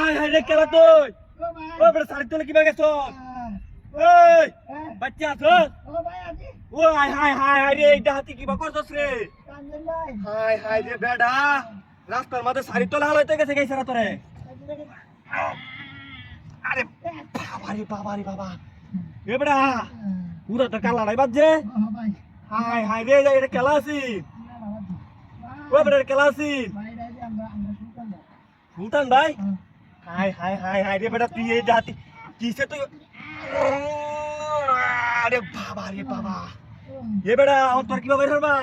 high high রে কেলা তুই ও বড় সারি তোলে কি বাগেছ ওই বাচ্চা আছো ও হাই হাই হাই হাই রে এটা হাতি কি বা করছস রে হাই হাই রে বেডা রাস্তার মধ্যে সারি তোলা হলাইতে গেছে গাইছরা তোরে আরে বাবা রে বাবা এ বেডা পুরা তো কালা নাই বাজে হাই হাই রে এটা কেলা আছি ও বেডা কেলা আছি সুলতান ভাই হাই হাই হাই হাই রে বেটা তুই এই জাতি কিসে তুই আরে বাবা রে বাবা এ বেটা আমার তোর কি বাইরে হবা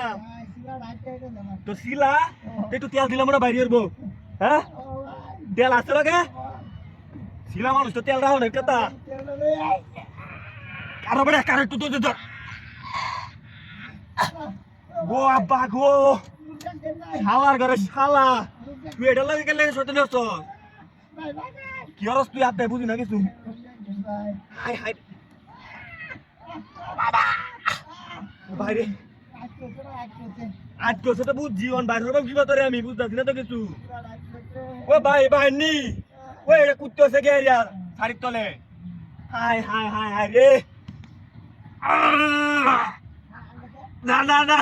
তো শিলা একটু তেল দিলাম না বাইরে হবো হ্যাঁ তেল আসছে লাগে শিলা মানুষ তো তেল রাখো না কথা কারো বেটা কারো একটু তো ধর গো আব্বা গো শালার ঘরে শালা তুই এটা লাগে গেলে সত্যি নষ্ট কি হরস তুই আপনি বুঝি না কিছু হাই হাই বাবা বাইরে আজকে সেটা বুঝছি অন বাইরে হবো কি তোরে আমি বুঝতেছি না তো কিছু ও ভাই ভাই নি ও এটা কুত্তে আছে গে ইয়ার শাড়ির তলে হাই হাই হাই হাই রে না না না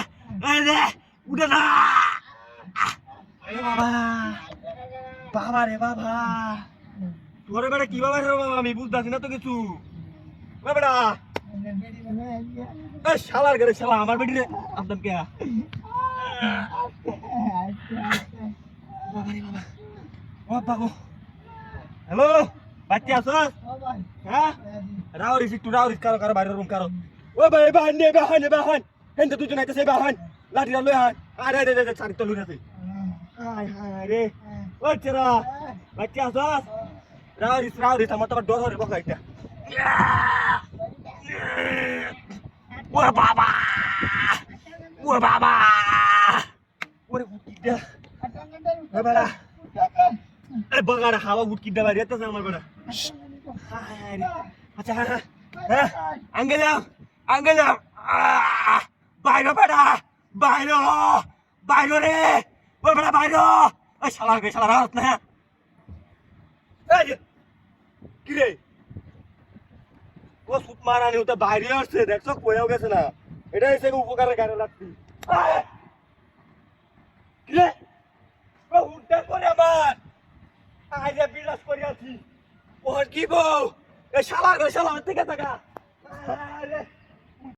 এই রে উঠে না বাবা বাবা রে বাবা তোর বেটা কি বাবা রে বাবা আমি বুঝতেছি না তো কিছু বেটা শালার ঘরে শালা আমার বেটি রে আপনার কে বাবা রে বাবা ও বাবু হ্যালো বাচ্চা আছো হ্যাঁ রাউরিস একটু রাউরিস কারো কারো বাইরের রুম কারো ও ভাই বাহান নে বাহান নে বাহান হেনতে দুজন আইতেছে বাহান লাঠিটা লই হাই আরে রে রে ছাড়ি তো লুই আছে হাই হাই রে ও চেরা বাচ্চা আছো রাউরিস আমার তো ডর হরে বকা এটা ও বাবা ওরে উঠকিটা এ বড়া আরে বগাড়া হাওয়া উঠকিটা বাইরে তো আমার বড়া হাই রে আচ্ছা হ্যাঁ আঙ্গে যাও বাইরে বেটা বাইরে রে ও বেটা বাইরে ওই শালা রাত না এই কি রে ও সুত মারানি ওটা বাইরে আসছে দেখছো কইও গেছে না এটা এসে উপকারের গাড়ি লাগছে কি রে ও উঠতে করে আমার আইজা বিলাস করে আছি ওর কি বউ এই শালা থেকে থাকা আরে